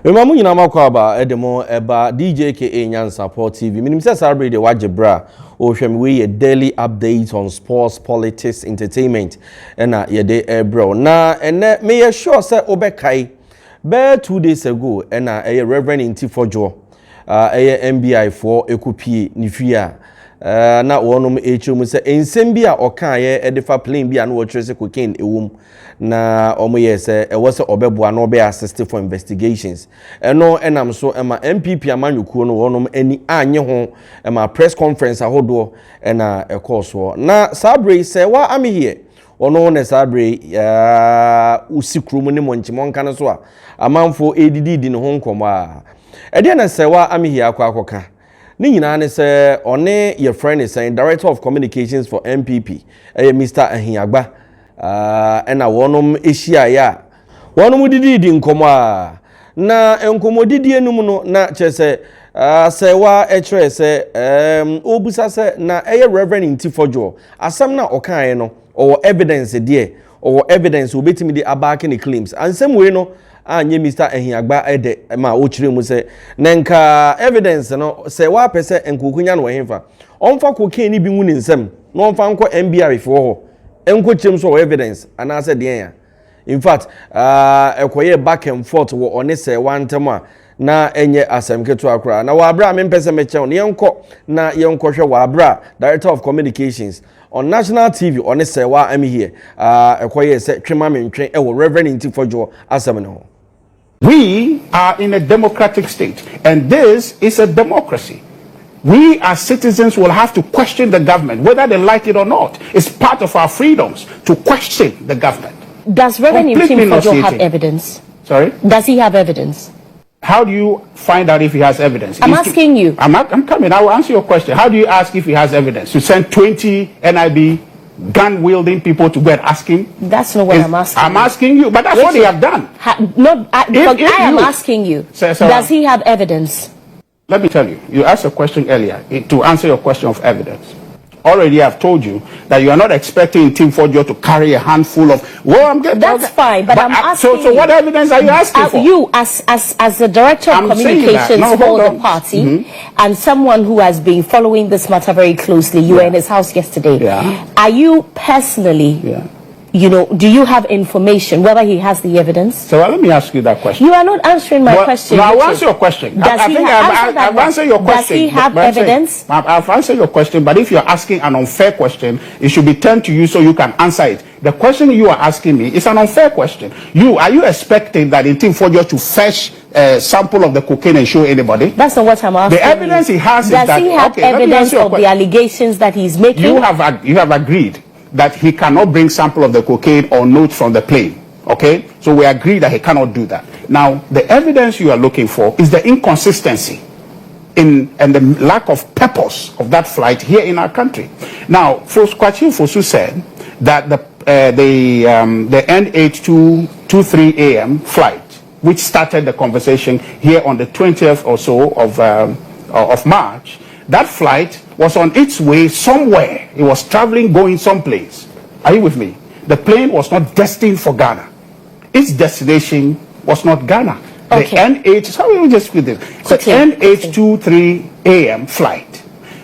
Remember, you know, Makwaba, Edemo, Eba, Djka, Nyan Support TV. Minimum says, celebrate the Wajibra, Ocean we a daily update on sports, politics, entertainment, and ye day, bro. Now, and may sure say, Obekai, bear 2 days ago, and a Reverend in Tifojo, a MBI for Ekupi, Nifia. Na wonum HM say ensembia okaye edefa plane bia na wo trese cocaine ewum na omo yese e wo se obeboa na obe assist for investigations eno enam so ema MPP amanyukuo no wonum ani anye ho ema press conference ahodo na ekoso na sabre serwaaimehere ono ne sabre usikrum ne monchimo nka ne so a amanfo edidi di ne ho nkomo a ede na serwaaimehere akwakoka ni nyina ne se one your friend is saying director of communications for MPP Mr. Ahiagba na wonom ehia ya wonom didi nkomo a na enkomo didi enum no na chese sewa echre se obusa se na reverend Ntifojo asam na okan no or evidence there or evidence obetimi di abake ne claims ansem we no anye Mr. Ahiagba ede ma o kire mu se nenka evidence no se wa pese enkokunya no hemfa onfa cocaine ni bi hu ni nsem no onfa nko MBI fo ho enko kire so evidence ana se de ya in fact ekoye back and forth wo one se wantema na enye asem ketu akra na wa abra me mpese me chew ne yenko na yenko hwe wa abra director of communications on national TV on serwaaimehere ekoye se twema mentwen e wo Reverend Ntifojo asem ne ho. We are in a democratic state, and this is a democracy. We as citizens will have to question the government, whether they like it or not. It's part of our freedoms to question the government. Does Reverend Ntifojo have evidence? Sorry? Does he have evidence? How do you find out if he has evidence? I'm asking you. I'm coming. I will answer your question. How do you ask if he has evidence? You send 20 NIB gun-wielding people to go and ask him? That's not what I'm asking. I'm asking you, but that's what they have done. I am asking you. Does he have evidence? Let me tell you. You asked a question earlier to answer your question of evidence. Already I've told you that you are not expecting Ntifojo to carry a handful of... Well, I'm getting... That's fine, but I'm asking so what evidence are you asking for? You, as the director of communications for the party, and someone who has been following this matter very closely, you were in his house yesterday. Yeah. Are you personally... You know, do you have information whether he has the evidence? So let me ask you that question. You are not answering my question. No, I'll answer your question. I've answered your question. Does he have evidence? I've answered your question, but if you're asking an unfair question, it should be turned to you so you can answer it. The question you are asking me is an unfair question. Are you expecting that Ntifojo to fetch a sample of the cocaine and show anybody? That's not what I'm asking. The evidence he has is that... Does he have evidence of the allegations that he's making? You have agreed that he cannot bring sample of the cocaine or note from the plane. Okay? So we agree that he cannot do that. Now, the evidence you are looking for is the inconsistency and the lack of purpose of that flight here in our country. Now, Kwachi Fosu said that the N8223 AM flight, which started the conversation here on the 20th or so of March, that flight was on its way somewhere. It was traveling, going someplace. Are you with me? The plane was not destined for Ghana. Its destination was not Ghana. Okay. The N823 AM flight.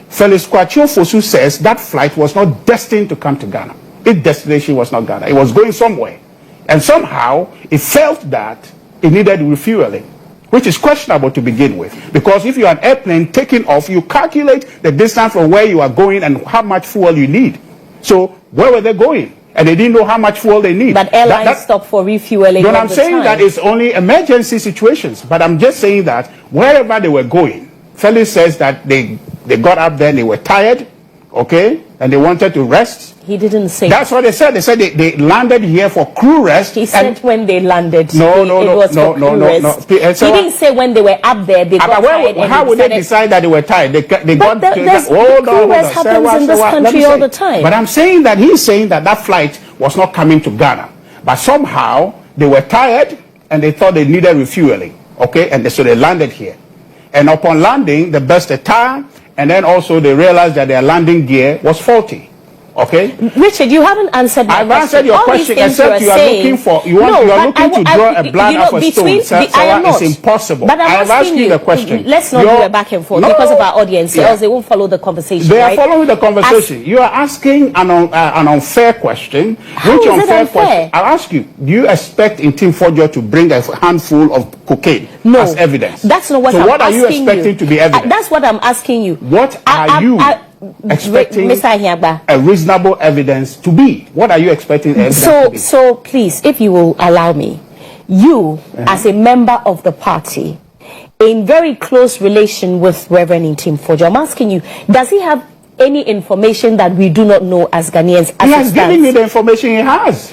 Felix Kwachi Fosu says that flight was not destined to come to Ghana. Its destination was not Ghana. It was going somewhere. And somehow, it felt that it needed refueling, which is questionable to begin with. Because if you're an airplane taking off, you calculate the distance from where you are going and how much fuel you need. So where were they going? And they didn't know how much fuel they need. But airlines stop for refueling. I'm saying that it's only emergency situations. But I'm just saying that wherever they were going, Felix says that they got up there and they were tired, okay, and they wanted to rest. He didn't say. That's what they said. They said they landed here for crew rest. He said when they landed. No. He didn't say when they were up there. They got tired. How would they decide that they were tired? Hold on. Crew rest happens in this country all the time. But I'm saying that he's saying that flight was not coming to Ghana, but somehow they were tired and they thought they needed refueling. Okay, and so they landed here, and upon landing, they burst a tire, and then also they realized that their landing gear was faulty. Okay, Richard, you haven't answered my question. I've answered your question, except you are looking for you are looking to draw a blood off a stone. It's impossible. But I've asked you the question. Let's not do a back and forth because of our audience, else they won't follow the conversation. They are following the conversation. You are asking an unfair question. Which unfair question? I'll ask you. Do you expect Intim Forjo to bring a handful of cocaine as evidence? That's not what I'm asking you. So what are you expecting to be evidence? That's what I'm asking you. What are you expecting Mr. a reasonable evidence to be? What are you expecting evidence to be? So please, if you will allow me, you as a member of the party, in very close relation with Reverend Intim Forjo, I'm asking you, does he have any information that we do not know as Ghanaians? He has given you the information he has.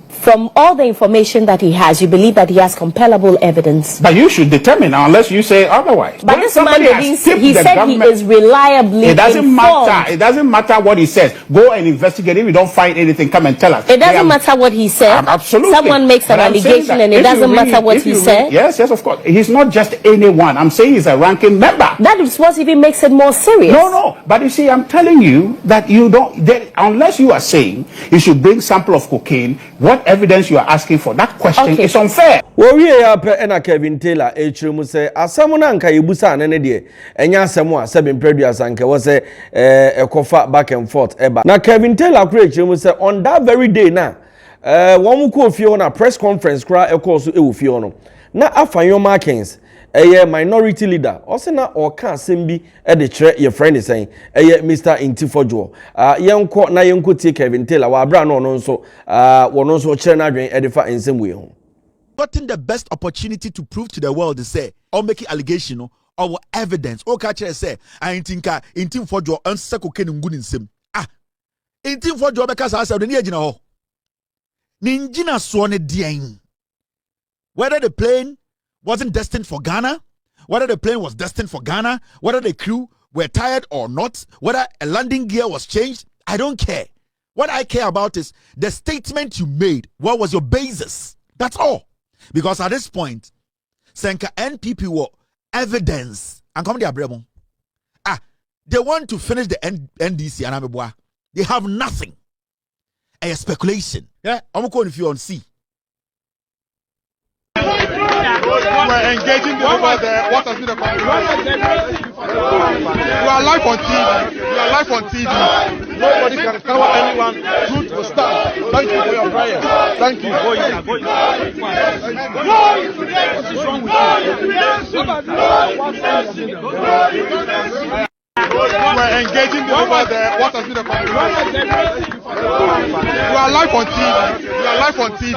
From all the information that he has, you believe that he has compellable evidence? But you should determine unless you say otherwise. But this man, he said he is reliably informed. Matter. It doesn't matter what he says. Go and investigate. If you don't find anything, come and tell us. It doesn't matter what he said. Absolutely. Someone makes an allegation and it doesn't matter what he said. Yes, of course. He's not just anyone. I'm saying he's a ranking member. That is what even makes it more serious. No. But you see, I'm telling you that you don't, unless you are saying you should bring sample of cocaine, what evidence you are asking for, that question is unfair. We are pe Kevin Taylor mu say asɛm na nka yebusa ne de enya asɛm a sebin produce anka wo say ekofa back and forth eba na Kevin Taylor kura mu say on that very day na wɔn mu ko ofie na press conference kura ekɔ so e ofie no na afanyo markings minority leader also na oka asɛm bi de kyerɛ your friend is saying Mr. Intim Forjo yenko na yenko tie Kevin Taylor wa bra no nso wono nso kyerɛ na dwen edifa nsɛm we ho gotten the best opportunity to prove to the world to say or make allegation or evidence or catch say Intim Forjo answer cocaine ngu nsɛm Intim Forjo because I said ni agina ho ni ngina so ne dean whether the plane wasn't destined for Ghana, whether the plane was destined for Ghana, whether the crew were tired or not, whether a landing gear was changed, I don't care. What I care about is the statement you made. What was your basis? That's all. Because at this point, Senka NPP were evidence. And come there, Bremo. They want to finish the NDC and Ameboa. They have nothing. A speculation. Yeah, I'm going if you on C. We're engaging the over there. What has been the conclusion? You are live on TV. You are live on TV. Nobody can cover anyone. Truth will stand. Thank you for your prayer. Thank you. We're engaging the over there. What has been the conclusion? You are live on TV. You are live on TV.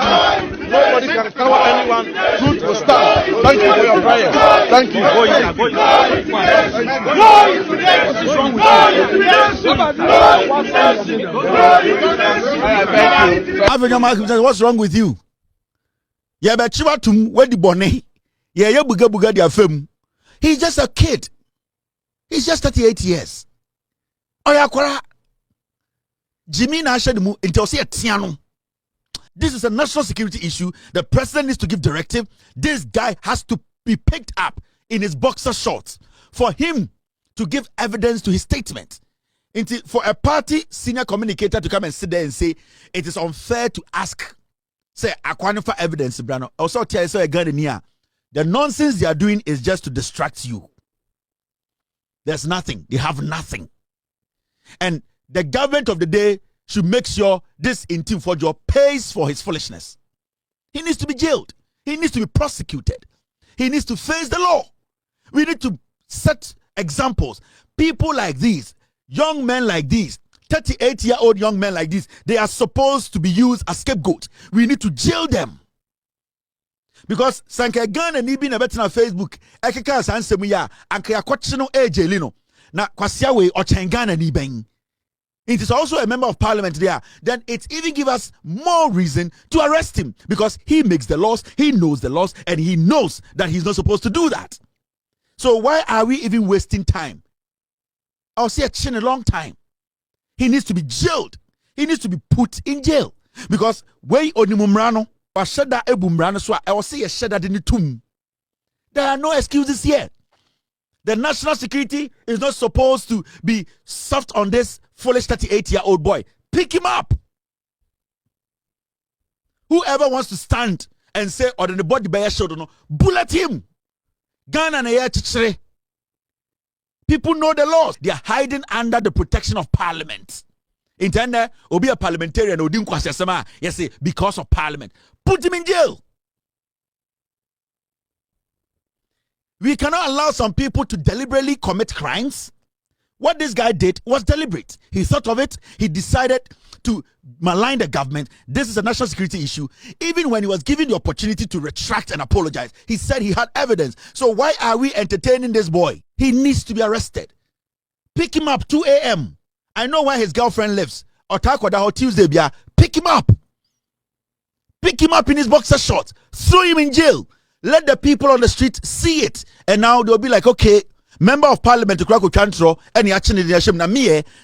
Nobody can cover anyone. Truth will stand. Thank you for your prayer. Thank you. What's wrong with you? Yeah, but Chivatum, where the bonnet? Yeah, you buga their film. He's just a kid. He's just 38 years. Oyakwara. Jimmy Nashadimu until say Tiano. This is a national security issue. The president needs to give directive. This guy has to be picked up in his boxer shorts for him to give evidence to his statement. For a party senior communicator to come and sit there and say it is unfair to ask, say, for evidence, Brano. Also, tell you the nonsense they are doing is just to distract you. There's nothing. They have nothing. And the government of the day should make sure this Intim Forjo pays for his foolishness. He needs to be jailed. He needs to be prosecuted. He needs to face the law. We need to set examples. People like these, young men like these, 38-year-old young men like this, they are supposed to be used as scapegoats. We need to jail them. Because Sanka Gan and Ibi na betina Facebook, Ekeka Sansemuya, Ankaya Kwachino Ejelino, na Kwasiawe or Changana Nibeng. It is also a member of parliament there. Then it even gives us more reason to arrest him because he makes the laws, he knows the laws, and he knows that he's not supposed to do that. So why are we even wasting time? I'll say a long time. He needs to be jailed. He needs to be put in jail because way onimumrano or shada ebumrano so I will say a shada dinitum. There are no excuses here. The national security is not supposed to be soft on this foolish 38-year-old boy. Pick him up. Whoever wants to stand and say, or the body by a shoulder, no, bullet him. Ghana and a chichre. People know the laws. They are hiding under the protection of parliament. Intender will be a parliamentarian or yes, because of parliament. Put him in jail. We cannot allow some people to deliberately commit crimes. What this guy did was deliberate. He thought of it. He decided to malign the government. This is a national security issue. Even when he was given the opportunity to retract and apologize, he said he had evidence. So why are we entertaining this boy? He needs to be arrested. Pick him up 2 a.m. I know where his girlfriend lives. Otakoda Tuesday, pick him up. Pick him up in his boxer shorts. Throw him in jail. Let the people on the street see it. And now they'll be like, okay, member of parliament to crack control any action in the nation,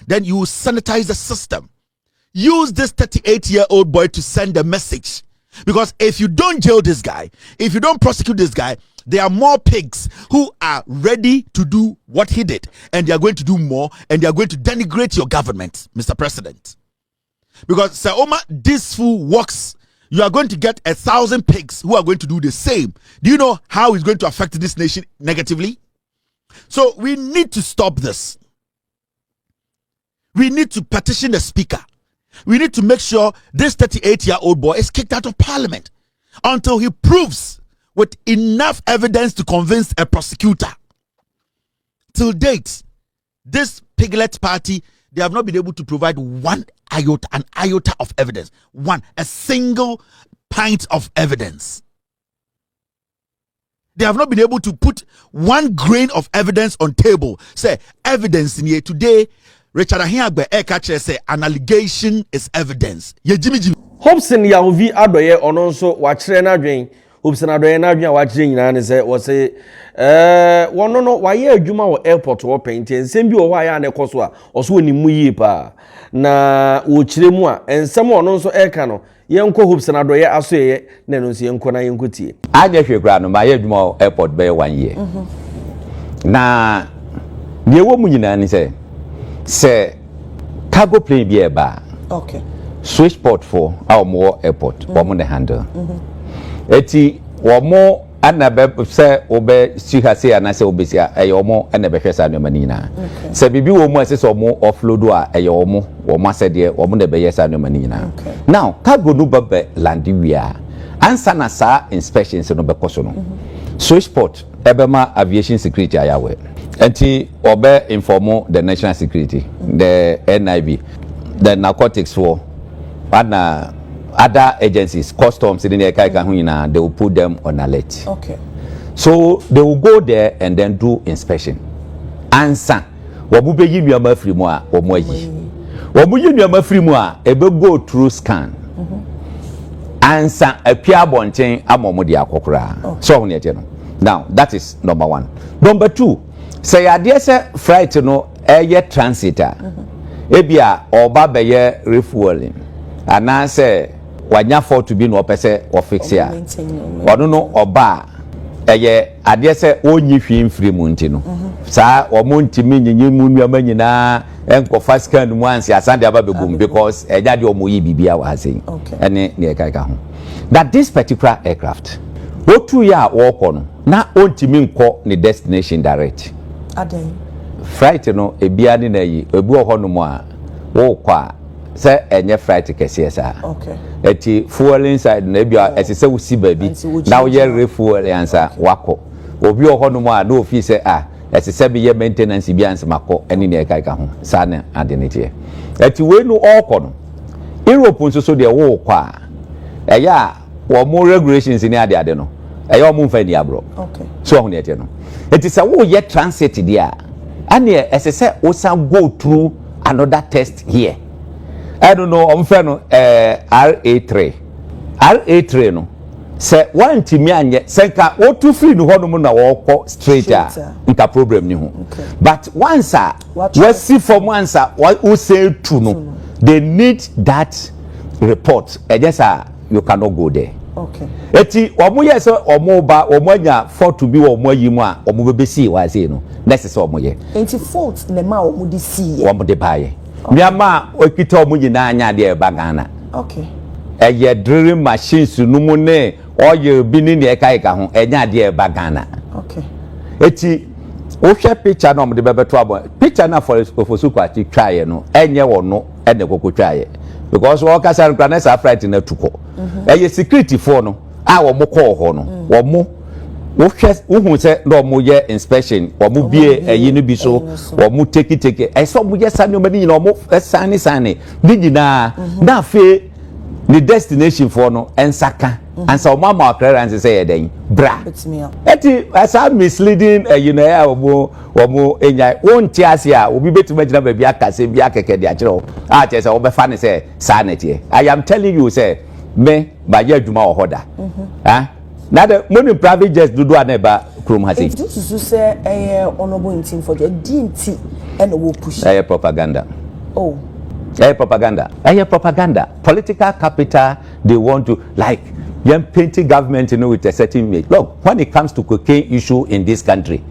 then you sanitize the system. Use this 38-year-old boy to send a message. Because if you don't jail this guy, if you don't prosecute this guy, there are more pigs who are ready to do what he did. And they are going to do more. And they are going to denigrate your government, Mr. President. Because Serwaa, this fool works. You are going to get 1,000 pigs who are going to do the same. Do you know how it's going to affect this nation negatively? So we need to stop this. We need to petition the speaker. We need to make sure this 38-year-old boy is kicked out of parliament until he proves with enough evidence to convince a prosecutor. Till date, this piglet party, they have not been able to provide an iota of evidence. A single pint of evidence. They have not been able to put 1 grain of evidence on table. Say, evidence in here today, Richard Ahiagbe Ekache say, an allegation is evidence. Hopeson Yahovi Adoye ononso wachire na dwen. Hopeson Adoye na dwen wachire nyina ne se wo se wono no waye adwuma wo airport wo penti ensem bi wo hwa ya na ekoso a oso onimu yi pa na wo chire mu a ensem ononso eka no yenko Hopeson Adoye asoye na no nso yenko na yenkotie anya hwekura no maye adwuma airport be 1 year na ne wo mu nyina ni se cargo plane bi eba Okay. switchport for our more airport womo the handle eti womo anabe se obe sihase anase obesia eyomo anabe hwesa no manina se bibi womo asese omo offload a eyomo womo asede womo na be yesa no manina now cargo no babe landi wia ansa na sa inspections no be koso no switchport ebema aviation security ayawe enti obe inform the national security the NIB the narcotics for other agencies, customs in the Kaikahuna, they will put them on alert. Okay. So they will go there and then do inspection. Answer. Wabube yinwama free mo a omoyi. Wabu yinwama free mo a ebe go through scan. Answer apia bonten amomo de akokora. So ho ne no. Now that is number 1. Number 2, say ade say flight no eye transitor. Ebia oba beye refueling. Anase wanya for to be no pese or fix here. Wano no oba eye ade se onyi hwim free munti no. Sa omonti minyi munwa nyina enko fast can once asande ababegum because eja de omoyi bibia wa hasen. Ene ne ekaika ho. That this particular aircraft otu ya woko no na ontimi nko ni destination direct. Aden. Flight no ebia ni na yi ebu ohono mo a wo kwa say enye flight kese sa eti fuel inside na bia esese wusi baby na wo ye refuel answer wako obi ohono mo a no ofi say esese bi ye maintenance bi answer mako eni na ekaika ho sa na adenete eti we no oko no Europe nso so de wo kwa eya wo mo regulations ni ade no eya mo mfa ni abro so ho ne ete no eti say wo ye transit dia ane esese wo sa go through another test here. I don't know, I'm fan RA3. RA3 no. Say one timi anye senka o too free no hono na walk straight nka problem ni ho. But once we see from once we say to no, they need that report. And yes you cannot go there. Okay. Eti omo yes omo ba omo anya for to be omo yimu a omo be see wa say no. Next is omo ye. Enti fault ne ma omo di see. Omo de baye. Miama okita omu nyina anya de ba Ghana. Okay. Eye drilling machines no mu ne oye bi ni ne eka ho enya de ba Ghana. Okay. Eti o hwe picture no de bebeto abo picture na for ofosu kwati twaye no enye wo no ene kokko twaye because wo kasa nkra na sa fright na tuko eye security for no a wo mo call ho no wo mo wo hwe wo hu se no mo ye inspection wo mo bie eyi no bi so wo mo take e so mo ye sane o mani no mo sane bi nyina na fe the destination for no ensaka and so mama clearance say den bra eti asa misleading you know ya omo enya won ti ase a obi betuma gina ba bia kase bia keke de akire a che say obefa ne say sanity I am telling you say me ba ya adwuma wo hoda na the money private jets do na ba krom ha say if this is say honorable intim for the DNT and wo push propaganda oh propaganda propaganda political capital they want to like young painting government you know with a certain image. Look, when it comes to cocaine issue in this country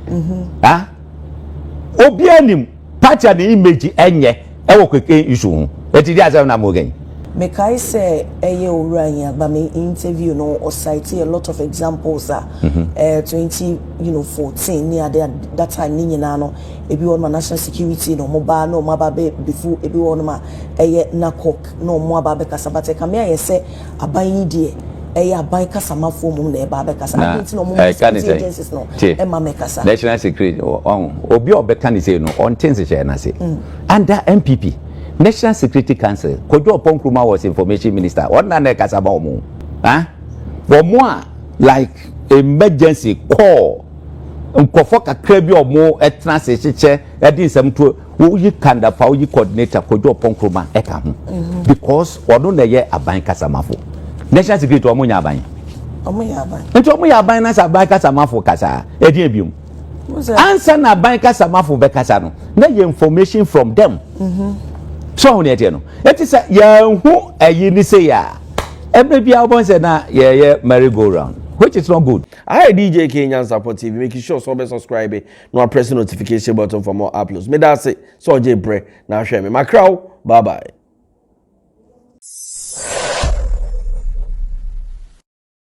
obianim party and image enye e cocaine issue eti dia say na mo gain me kai say uranya ba me interview no or cite a lot of examples 2014 near that time ni nyina no ebi won ma national security no mo ba no ma ba be before ebi won ma na cock no mo ba be kasa but ka me aye say aban die aban kasa mafo mum na eba be kasa no mo agencies no ma me kasa national security on obi obeka ni say no on things share na say under MPP National Security Council, Kojo Ponkruma was information minister. What na kasa ba omo? For more like emergency call. Nkofo kakra bi omo etna se cheche edin sam to wo yi kanda pa wo yi coordinator Kojo Ponkruma eka ho. Because ono na ye aban kasa mafo. National Security omo nya aban. Omo nya aban. Nti omo ya aban na sa aban kasa mafo kasa. Edin ebium. Answer na aban kasa mafo be kasa no. Na ye information from them. So on no it is who ni say ya every bia obon say na ye merry go round which is not good. I Djka Nyansapo TV making sure so be subscribe no press notification button for more uploads me that say so je bre na hwe me makraw bye bye.